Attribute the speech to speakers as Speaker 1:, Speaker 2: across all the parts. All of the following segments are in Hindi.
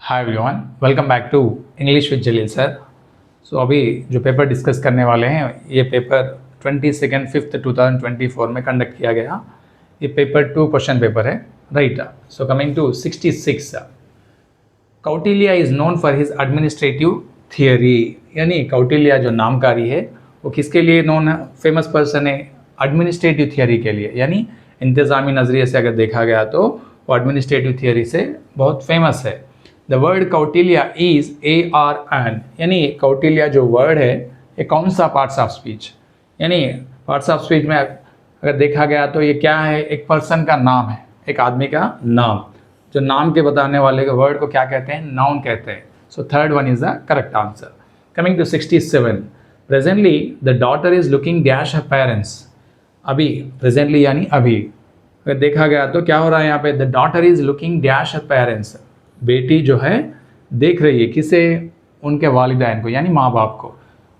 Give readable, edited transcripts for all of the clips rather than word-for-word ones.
Speaker 1: Hi everyone, welcome back to English with Jaleel sir. So अभी जो पेपर डिस्कस करने वाले हैं ये पेपर 22/5/2024 में कंडक्ट किया गया। ये पेपर 2 क्वेश्चन पेपर है, right. So coming to 66, Kautilya is known for his administrative theory. यानी कौटिल्य जो नामकारी है वो किसके लिए नोन है, फेमस पर्सन है एडमिनिस्ट्रेटिव थियरी के लिए। यानी इंतज़ामी नज़रिए से अगर देखा गया तो वो एडमिनिस्ट्रेटिव थियरी से बहुत फेमस है। The word Kautilya is ARN। यानी कौटिल्य जो वर्ड है ये कौन सा पार्ट्स ऑफ स्पीच, यानी पार्ट्स ऑफ स्पीच में अगर देखा गया तो ये क्या है, एक पर्सन का नाम है, एक आदमी का नाम। जो नाम के बताने वाले के वर्ड को क्या कहते हैं, नाउन कहते हैं। So third one is the correct answer. Coming to 67, presently the daughter is looking dash her parents. अभी, प्रेजेंटली यानी अभी अगर देखा गया तो क्या हो रहा है यहाँ पे, the daughter is looking dash her parents. बेटी जो है देख रही है किसे, उनके वालिदैन को, यानी माँ बाप को,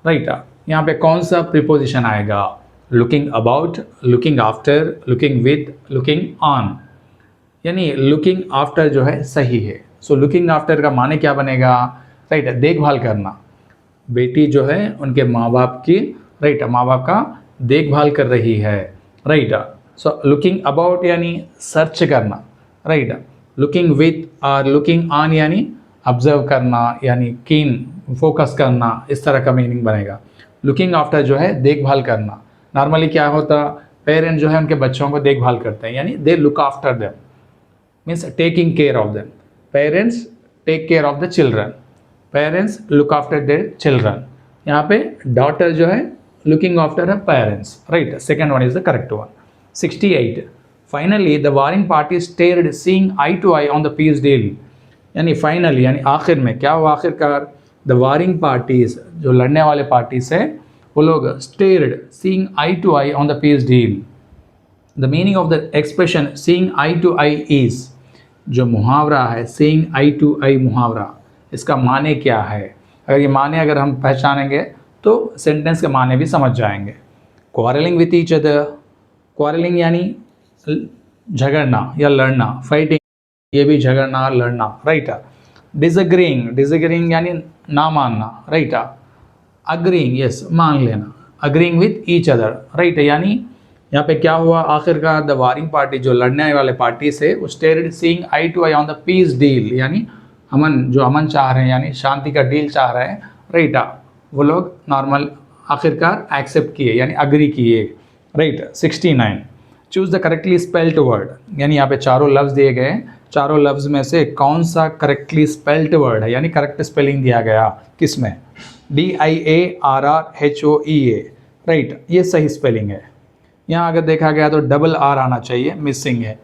Speaker 1: राइट। यहाँ पे कौन सा प्रीपोजिशन आएगा, looking about, looking after, looking with, looking on. यानी लुकिंग आफ्टर जो है सही है। सो लुकिंग आफ्टर का माने क्या बनेगा, राइट, देखभाल करना। बेटी जो है उनके माँ बाप की, राइट, माँ बाप का देखभाल कर रही है, राइट। सो लुकिंग अबाउट यानी सर्च करना, राइट। लुकिंग विथ और लुकिंग ऑन यानी ऑब्जर्व करना, यानी कीन फोकस करना, इस तरह का मीनिंग बनेगा। लुकिंग आफ्टर जो है देखभाल करना। नॉर्मली क्या होता, पेरेंट जो है उनके बच्चों को देखभाल करते हैं, यानी they look after them, means taking care of them. Parents take care of the children, parents look after their children. यहाँ पे डॉटर जो है looking after her parents, right. Second one is the correct one. 68, finally the warring party stared seeing eye to eye on the peace deal. यानी फाइनली यानी आखिर में क्या हुआ, आखिरकार द वारिंग पार्टीज जो लड़ने वाले पार्टीज है वो लोग stared seeing eye to eye on the peace deal. The meaning of the expression seeing eye to eye is, जो मुहावरा है सीइंग आई टू आई मुहावरा, इसका माने क्या है। अगर ये माने अगर हम पहचानेंगे तो सेंटेंस के माने भी समझ जाएंगे। Quarrelling with each other, quarrelling यानी झगड़ना या लड़ना, फाइटिंग ये भी झगड़ना लड़ना, राइट। डिसएग्रीइंग, डिसएग्रीइंग यानी ना मानना, राइट। अग्रीइंग यस मान लेना, agreeing with each other, right. यानी यहाँ पे क्या हुआ, आखिरकार द वारिंग पार्टी जो लड़ने वाले पार्टी से वो stared seeing eye to eye on the peace deal, यानी अमन, जो अमन चाह रहे हैं यानी शांति का डील चाह रहे हैं, राइट। वो लोग नॉर्मल आखिरकार एक्सेप्ट किए यानी अग्री किए, right. 69, choose the correctly spelled word. यानी यहाँ पे चारों लफ्ज़ दिए गए, चारों लफ्ज़ में से कौन सा करेक्टली स्पेल्ड वर्ड है, यानी करेक्ट स्पेलिंग दिया गया किस में, DIARRHOEA, राइट, ये सही स्पेलिंग है। यहाँ अगर देखा गया तो डबल R आना चाहिए, मिसिंग है।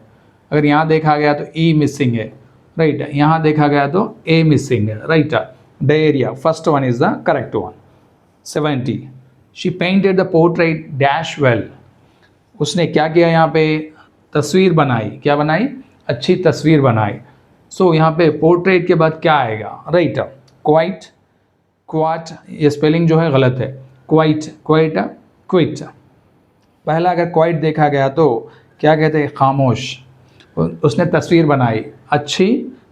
Speaker 1: अगर यहाँ देखा गया तो E मिसिंग है, राइट। यहाँ देखा गया तो A मिसिंग है, right. Diarrhoea, first one is the correct one. 70, she painted the portrait dash well. उसने क्या किया, यहाँ पे तस्वीर बनाई, क्या बनाई, अच्छी तस्वीर बनाई। सो यहाँ पे पोर्ट्रेट के बाद क्या आएगा, राइट, क्वाइट, क्वाट, ये स्पेलिंग जो है गलत है, क्वाइट, क्वाइट, क्विट। पहला अगर क्वाइट देखा गया तो क्या कहते हैं, खामोश। उसने तस्वीर बनाई, अच्छी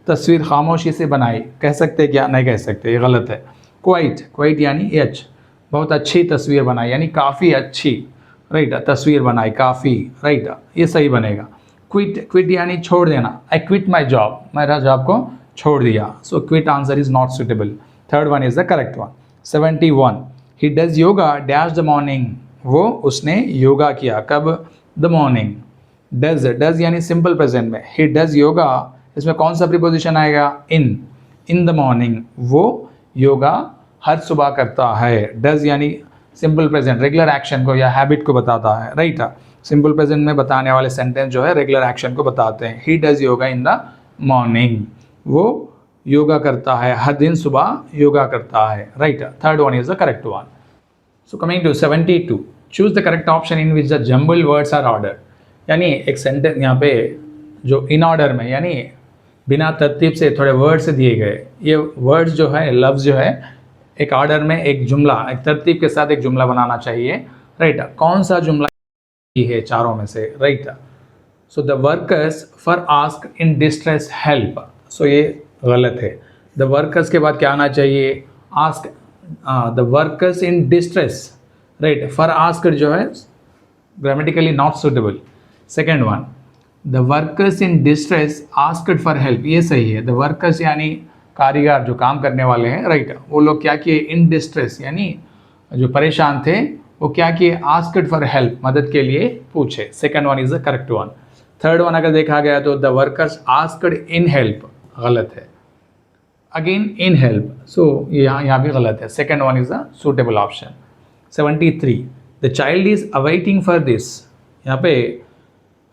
Speaker 1: तस्वीर खामोशी से बनाई, कह सकते क्या, नहीं कह सकते, ये गलत है। क्वाइट, क्वाइट यानी एच, बहुत अच्छी तस्वीर बनाई यानी काफ़ी अच्छी, राइट, तस्वीर बनाई काफ़ी, राइट, ये सही बनेगा। क्विट, क्विट यानी छोड़ देना, आई क्विट माई जॉब, मेरा जॉब को छोड़ दिया। So quit answer is not suitable, third one is the correct one. 71, he does yoga dash the morning. वो उसने योगा किया कब, द मॉर्निंग। डज, डज यानी सिंपल प्रेजेंट में, ही डज योगा, इसमें कौन सा प्रीपोजिशन आएगा, इन द मॉर्निंग, वो योगा हर सुबह करता है। डज यानी सिंपल प्रेजेंट रेगुलर एक्शन को या हैबिट को बताता है, राइट। सिंपल प्रेजेंट में बताने वाले सेंटेंस जो है रेगुलर एक्शन को बताते हैं। ही does yoga in the morning, वो योगा करता है, हर दिन सुबह योगा करता है, right. Third one is the correct one. So coming to 72, choose the correct option in which the jumble words are order. यानी एक सेंटेंस यहाँ पे जो इन ऑर्डर में यानी बिना तरतीब से थोड़े वर्ड्स दिए गए, ये वर्ड्स जो है, लफ्ज़ जो है, एक ऑर्डर में एक जुमला, एक तरतीब के साथ एक जुमला बनाना चाहिए, राइट। कौन सा जुमला है चारों में से, right. So the workers for ask in distress help, सो ये गलत है। द वर्कर्स के बाद क्या आना चाहिए, ask, the workers in distress, right, for asked जो है grammatically not suitable. Second one, the workers in distress asked for help, ये सही है। द वर्कर्स यानी कारीगर जो काम करने वाले हैं, राइट, वो लोग क्या किए, इन डिस्ट्रेस यानी जो परेशान थे वो क्या किए, आस्क्ड फॉर हेल्प, मदद के लिए पूछे। Second one is the correct one. Third one अगर देखा गया तो the workers asked in help, गलत है। अगेन इन हेल्प, सो यहाँ भी गलत है। Second one is the suitable option. 73, the child is awaiting for this, यहाँ पे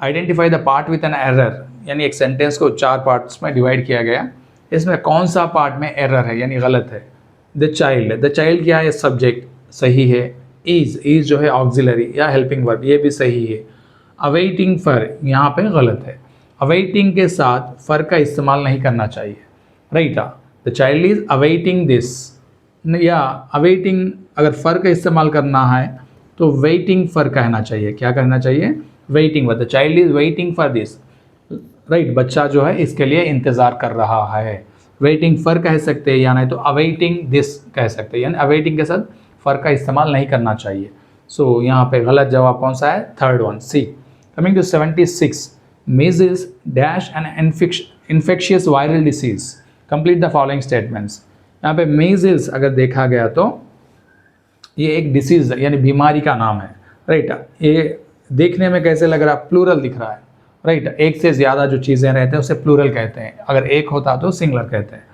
Speaker 1: identify the part with an error, यानी एक सेंटेंस को 4 पार्ट्स में डिवाइड किया गया, इसमें कौन सा पार्ट में एरर है यानी गलत है। द चाइल्ड क्या है, सब्जेक्ट सही है। इज जो है ऑक्सिलरी या हेल्पिंग वर्ब, ये भी सही है। अवेटिंग फॉर यहाँ पे गलत है, अवेटिंग के साथ फॉर का इस्तेमाल नहीं करना चाहिए, right. The child is awaiting this, या अवेटिंग अगर फॉर का इस्तेमाल करना है तो वेटिंग फॉर कहना चाहिए। क्या कहना चाहिए, waiting for. The child is waiting for this, right, बच्चा जो है इसके लिए इंतज़ार कर रहा है। वेटिंग फॉर कह सकते हैं या नहीं तो अवेटिंग दिस कह सकते हैं, यानी अवेटिंग के साथ फॉर का इस्तेमाल नहीं करना चाहिए। सो यहाँ पे गलत जवाब कौन सा है, third one, C. Coming to 76, measles dash an infectious viral disease, complete the following statements. यहाँ पे measles अगर देखा गया तो ये एक डिसीज़ यानी बीमारी का नाम है, राइट। ये देखने में कैसे लग रहा है, प्लूरल दिख रहा है, राइट। एक से ज़्यादा जो चीज़ें रहते हैं उसे प्लूरल कहते हैं, अगर एक होता तो सिंगुलर कहते हैं।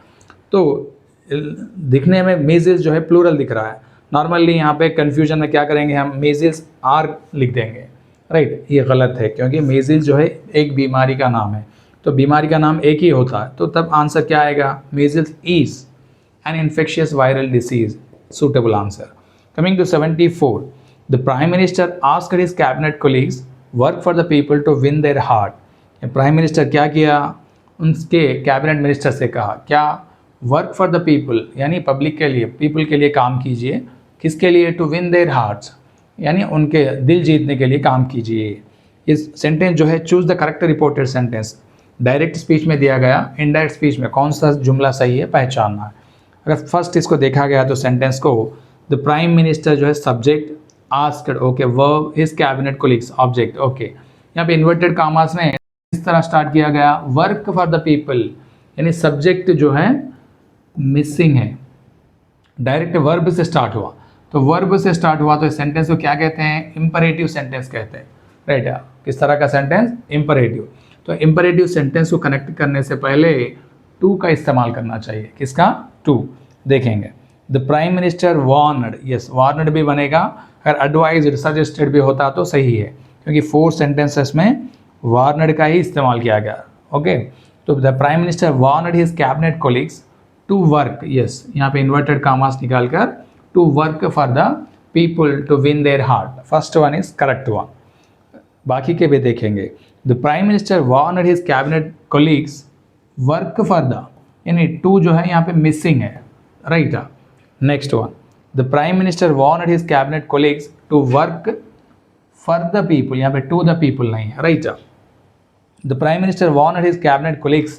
Speaker 1: तो दिखने में measles जो है प्लूरल दिख रहा है। नॉर्मली यहाँ पे कन्फ्यूजन में क्या करेंगे, हम measles आर लिख देंगे, राइट। ये गलत है क्योंकि measles जो है एक बीमारी का नाम है, तो बीमारी का नाम एक ही होता है, तो तब आंसर क्या आएगा, measles is an infectious viral disease, suitable answer. Coming to 74, the Prime Minister asked his cabinet colleagues work for the people to win their heart. Prime minister क्या किया, उनके कैबिनेट मिनिस्टर से कहा क्या, वर्क फॉर द पीपल यानी पब्लिक के लिए, पीपल के लिए काम कीजिए। किसके लिए, टू विन देयर हार्ट्स यानी उनके दिल जीतने के लिए काम कीजिए। इस सेंटेंस जो है choose the correct reported sentence, direct speech में दिया गया, इनडायरेक्ट स्पीच में कौन सा जुमला सही है पहचानना है। अगर फर्स्ट इसको देखा गया तो सेंटेंस को द प्राइम मिनिस्टर जो है subject, asked okay, verb his cabinet colleagues object okay. यहाँ पे इन्वर्टेड कामास में इस तरह स्टार्ट किया गया, वर्क फॉर द पीपल यानी सब्जेक्ट जो है मिसिंग है, डायरेक्ट वर्ब से स्टार्ट हुआ, तो वर्ब से स्टार्ट हुआ तो इस सेंटेंस को क्या कहते हैं, इंपरेटिव सेंटेंस कहते हैं, राइट। किस तरह का सेंटेंस, इंपरेटिव। तो इंपरेटिव सेंटेंस को कनेक्ट करने से पहले टू का इस्तेमाल करना चाहिए। किसका, टू। देखेंगे the prime minister warned, yes warned भी बनेगा, अगर एडवाइज्ड सजेस्टेड भी होता तो सही है, क्योंकि 4 सेंटेंसेस में वार्नड का ही इस्तेमाल किया गया, ओके। तो the prime minister warned his cabinet colleagues to work, yes यहाँ पे इन्वर्टेड कामास निकालकर to work for the people to win their heart, first one is correct one. बाकी के भी देखेंगे, the prime minister warned his cabinet colleagues work for the, यानी टू जो है यहाँ पे मिसिंग है, right. Next one, the prime minister warned his cabinet colleagues to work for the people, यहाँ पे टू द पीपल नहीं है, right. The prime minister warned his cabinet colleagues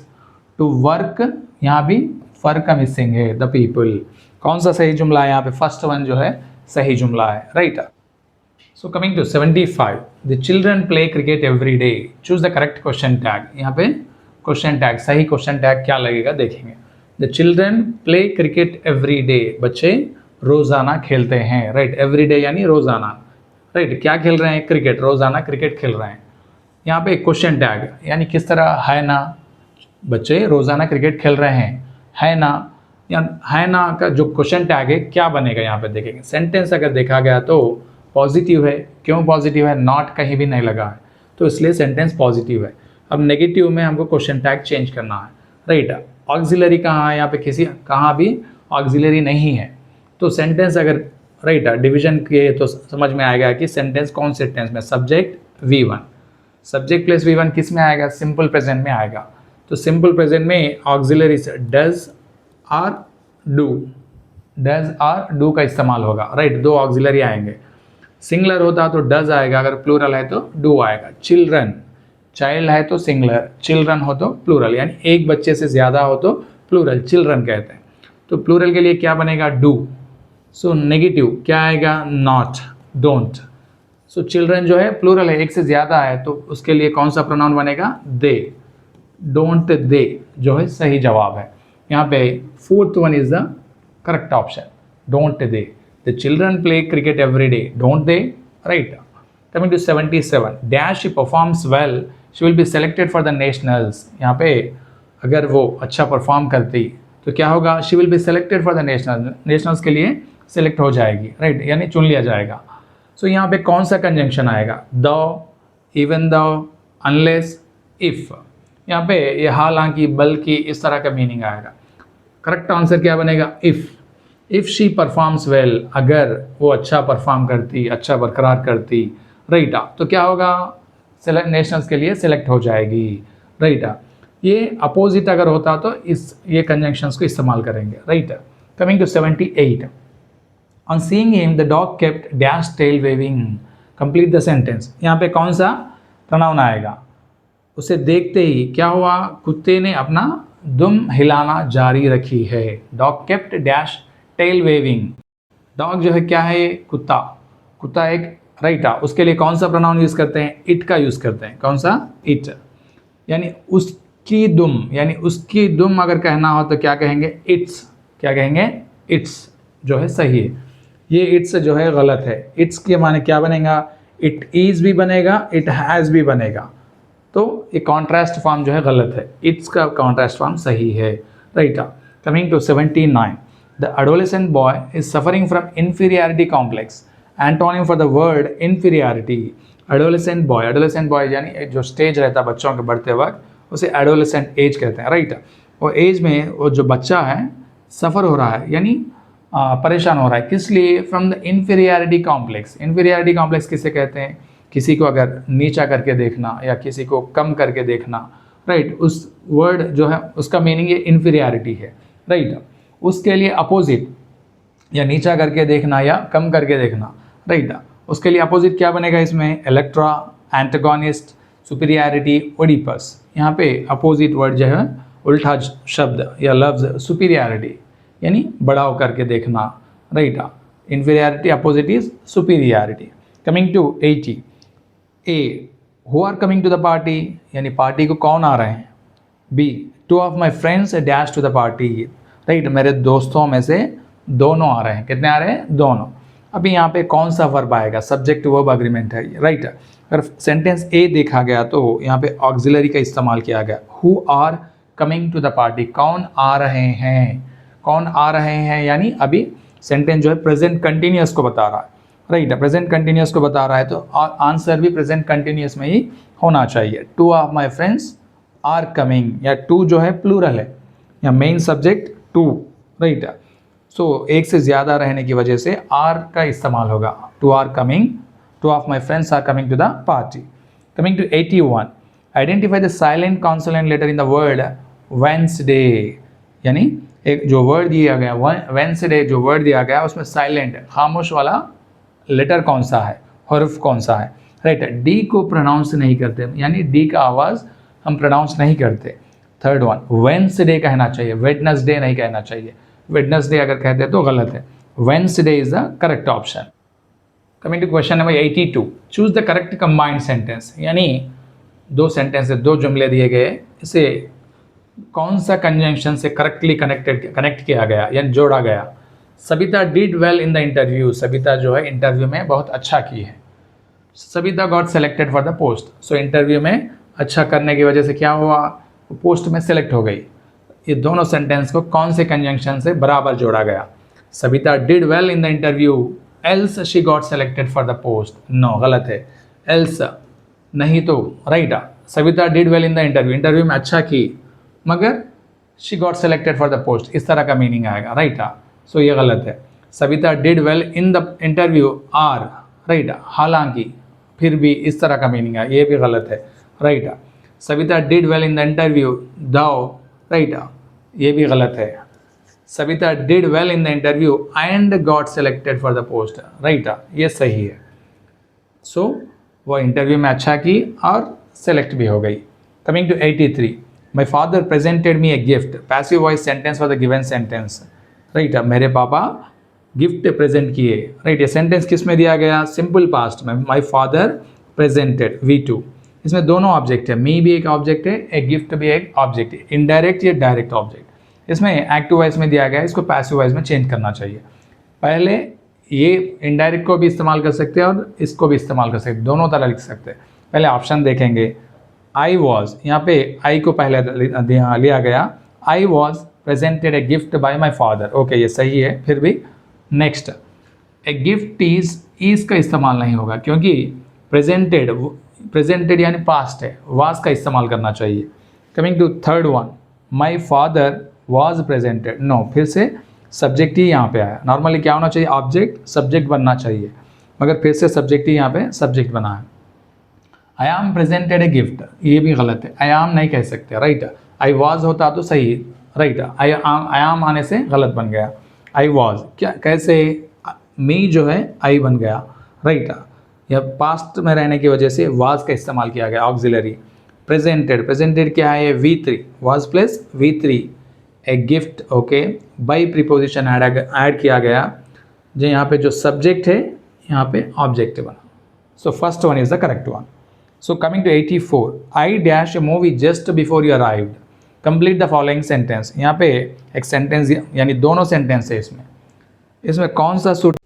Speaker 1: to work, यहाँ भी फॉर का मिसिंग है, द पीपल। कौन सा सही जुमला है यहाँ पे, फर्स्ट वन जो है सही जुमला है, right. So coming to 75, the children play cricket every day, choose the correct question tag. यहाँ पे क्वेश्चन टैग, सही क्वेश्चन टैग क्या लगेगा देखेंगे। The children play cricket every day, बच्चे रोज़ाना खेलते हैं, राइट। एवरी डे यानी रोज़ाना, राइट। क्या खेल रहे हैं, क्रिकेट, रोज़ाना क्रिकेट खेल रहे हैं। यहाँ पे क्वेश्चन टैग यानी किस तरह, है ना, बच्चे रोज़ाना क्रिकेट खेल रहे हैं, है ना, या है ना का जो क्वेश्चन टैग है क्या बनेगा यहाँ पे देखेंगे। सेंटेंस अगर देखा गया तो पॉजिटिव है, क्यों पॉजिटिव है, नॉट कहीं भी नहीं लगा है, तो इसलिए सेंटेंस पॉजिटिव है। अब नेगेटिव में हमको क्वेश्चन टैग चेंज करना है, राइट। ऑक्सिलरी कहाँ है, यहाँ पे किसी कहाँ भी ऑक्सिलरी नहीं है, तो सेंटेंस अगर राइट डिवीजन किए तो समझ में आएगा कि सेंटेंस कौन से टेंस में, subject V1, subject plus V1 किस में आएगा, सिंपल प्रेजेंट में आएगा। तो सिंपल प्रेजेंट में ऑक्सिलरी से डज और डू, डज और डू का इस्तेमाल होगा, राइट। 2 ऑक्सिलरी आएंगे, सिंगुलर होता तो डज आएगा, अगर प्लूरल है तो डू आएगा। चिल्ड्रन, चाइल्ड है तो सिंगुलर, चिल्ड्रन हो तो प्लूरल, यानी एक बच्चे से ज़्यादा हो तो प्लूरल चिल्ड्रन कहते हैं, तो प्लूरल के लिए क्या बनेगा डू। सो नेगेटिव क्या आएगा नॉट, डोंट। सो चिल्ड्रन जो है प्लूरल है, एक से ज़्यादा है, तो उसके लिए कौन सा प्रोनाउन बनेगा दे, डोंट दे जो है सही जवाब है। यहाँ पे fourth one is the correct option, don't they. The children play cricket every day, don't they, right. Coming to 77, dash she performs well she will be selected for the nationals. यहाँ पे अगर वो अच्छा परफॉर्म करती तो क्या होगा, she will be selected for the nationals के लिए सेलेक्ट हो जाएगी, राइट, यानी चुन लिया जाएगा। सो यहाँ पे कौन सा कंजंक्शन आएगा, the, even the, unless, if. यहाँ पे ये हालांकि, बल्कि, इस तरह का मीनिंग आएगा। करेक्ट आंसर क्या बनेगा इफ शी परफॉर्म्स वेल, अगर वो अच्छा परफॉर्म करती, अच्छा बरकरार करती, राइट, तो क्या होगा नेशनल्स के लिए सेलेक्ट हो जाएगी, राइट। ये अपोजिट अगर होता तो ये कंजंक्शंस को इस्तेमाल करेंगे, right. Coming to 78, on seeing him the dog kept dash tail waving, complete the sentence. यहाँ पे कौन सा प्रोनाउन आएगा, उसे देखते ही क्या हुआ, कुत्ते ने अपना दुम हिलाना जारी रखी है। Dog kept dash tail waving, dog जो है क्या है, कुत्ता, कुत्ता एक, राइट, उसके लिए कौन सा प्रोनाउन यूज़ करते हैं, इट का यूज़ करते हैं। कौन सा, इट, यानी उसकी दुम, यानी उसकी दुम अगर कहना हो तो क्या कहेंगे, इट्स, क्या कहेंगे, इट्स जो है सही है। ये इट्स जो है गलत है, इट्स के माने क्या बनेगा, इट इज़ भी बनेगा, इट हैज़ भी बनेगा, तो ये कॉन्ट्रास्ट फॉर्म जो है गलत है, इट्स का कॉन्ट्रास्ट फॉर्म सही है, right. Coming to 79, the adolescent boy is suffering from inferiority complex, antonym for the word inferiority. Adolescent boy यानी जो स्टेज रहता है बच्चों के बढ़ते वक्त, उसे एडोलेसेंट एज कहते हैं, राइट। वो एज में वो जो बच्चा है सफ़र हो रहा है, यानी परेशान हो रहा है, किस लिए, from the inferiority complex. Inferiority complex किसे कहते हैं, किसी को अगर नीचा करके देखना या किसी को कम करके देखना, राइट, उस वर्ड जो है उसका मीनिंग ये इन्फीरियरिटी है, राइट। उसके लिए अपोजिट, या नीचा करके देखना या कम करके देखना, राइट, उसके लिए अपोजिट क्या बनेगा इसमें, इलेक्ट्रा, एंटागोनिस्ट, सुपीरियरिटी, ओडिपस। यहाँ पे अपोजिट वर्ड जो है उल्टा शब्द या लफ्ज सुपीरियरिटी, यानी बड़ा होकर के देखना, right. Inferiority opposite is superiority. Coming to 80, A, who are coming to the party, यानी पार्टी को कौन आ रहे हैं। B, two of my friends dash to the party, right, मेरे दोस्तों में से दोनों आ रहे हैं, कितने आ रहे हैं, दोनों। अभी यहाँ पे कौन सा वर्ब आएगा, सब्जेक्ट वर्ब अग्रीमेंट है, राइट। अगर सेंटेंस ए देखा गया तो यहाँ पे ऑक्सिलरी का इस्तेमाल किया गया, who are coming to the party, कौन आ रहे हैं, कौन आ रहे हैं, यानी अभी सेंटेंस जो है प्रेजेंट कंटिन्यूअस को बता रहा है, राइट, प्रेजेंट कंटिन्यूअस को बता रहा है, तो आंसर भी प्रेजेंट कंटिन्यूअस में ही होना चाहिए। Two of my friends are coming, या टू जो है प्लूरल है, या main subject two, right. So एक से ज़्यादा रहने की वजह से आर का इस्तेमाल होगा, two are coming, two of my friends are coming to the party. Coming to 81, identify the silent consonant letter in the word Wednesday, यानी एक जो वर्ड दिया गया वेंसडे, जो वर्ड दिया गया उसमें साइलेंट खामोश वाला लेटर कौन सा है, हर्फ कौन सा है, राइट। डी को प्रोनाउंस नहीं करते, यानी डी का आवाज़ हम प्रोनाउंस नहीं करते। थर्ड वन, वेंसडे कहना चाहिए, वेडनेसडे नहीं कहना चाहिए, वेडनेसडे अगर कहते हैं तो गलत है, Wednesday is the correct option. Coming to question number 82, choose the correct combined sentence, यानी दो सेंटेंस है, दो जुमले दिए गए, इसे कौन सा कंजंक्शन से करेक्टली कनेक्ट किया गया यानी जोड़ा गया। Sabita did well in the interview, Sabita जो है इंटरव्यू में बहुत अच्छा की है। Sabita got selected for the post, so interview में अच्छा करने की वजह से क्या हुआ, वो पोस्ट में सेलेक्ट हो गई। ये दोनों सेंटेंस को कौन से कंजंक्शन से बराबर जोड़ा गया, Sabita did well in the interview else she got selected for the post, no गलत है, एल्स नहीं तो, right. Sabita did well in the interview में अच्छा की मगर she got selected for the post, इस तरह का मीनिंग आएगा, राइट। सो ये गलत है, Sabita did well in the interview are, right, हालांकि, फिर भी, इस तरह का मीनिंग है, ये भी गलत है, right. Sabita did well in the interview दाओ, राइट, ये भी गलत है। Sabita did well in the interview and got selected for the post, right, ये सही है। सो वो इंटरव्यू में अच्छा की और सेलेक्ट भी हो गई। Coming to 83, my father presented me a gift, passive voice sentence for the given sentence, right. मेरे पापा गिफ्ट प्रेजेंट किए, राइट। ये सेंटेंस किस में दिया गया, सिंपल पास्ट में, माई फादर प्रेजेंटेड V2। इसमें दोनों ऑब्जेक्ट है, मी भी एक ऑब्जेक्ट है, एक गिफ्ट भी एक ऑब्जेक्ट है, इनडायरेक्ट या डायरेक्ट ऑब्जेक्ट। इसमें एक्टिव वॉइस में दिया गया है, इसको पैसिव वॉइस में चेंज करना चाहिए। पहले ये इनडायरेक्ट को भी इस्तेमाल कर सकते हैं और इसको भी इस्तेमाल कर सकते हैं, दोनों तरह लिख सकते हैं। पहले ऑप्शन देखेंगे, आई वॉज, यहाँ पे आई को पहले लिया गया, I was presented a gift bye my father, okay ये सही है। फिर भी नेक्स्ट, ए गिफ्ट इज का इस्तेमाल नहीं होगा क्योंकि प्रेजेंटेड यानी पास्ट है, वाज का इस्तेमाल करना चाहिए। Coming to third one, my father was presented, no, फिर से सब्जेक्ट ही यहाँ पे आया। नॉर्मली क्या होना चाहिए, ऑब्जेक्ट सब्जेक्ट बनना चाहिए, मगर फिर से सब्जेक्ट ही यहाँ पे सब्जेक्ट बना है। आई आम प्रेजेंटेड ए गिफ्ट, ये भी गलत है, आई आम नहीं कह सकते, राइट। आई वॉज होता तो सही, राइट। आई आम आने से गलत बन गया। आई वॉज क्या, कैसे, मी जो है आई बन गया, राइट। या पास्ट में रहने की वजह से वाज का इस्तेमाल किया गया, ऑक्सिलरी। प्रेजेंटेड क्या है, V3, was plus V3, a gift, okay. By preposition add किया गया, जो यहाँ पे जो सब्जेक्ट है यहाँ पे ऑब्जेक्ट बना। So first one is the correct one. So coming to 84, I dash a movie just before you arrived, complete the following sentence. यहाँ पे एक सेंटेंस यानी दोनों सेंटेंस है इसमें कौन सा सूट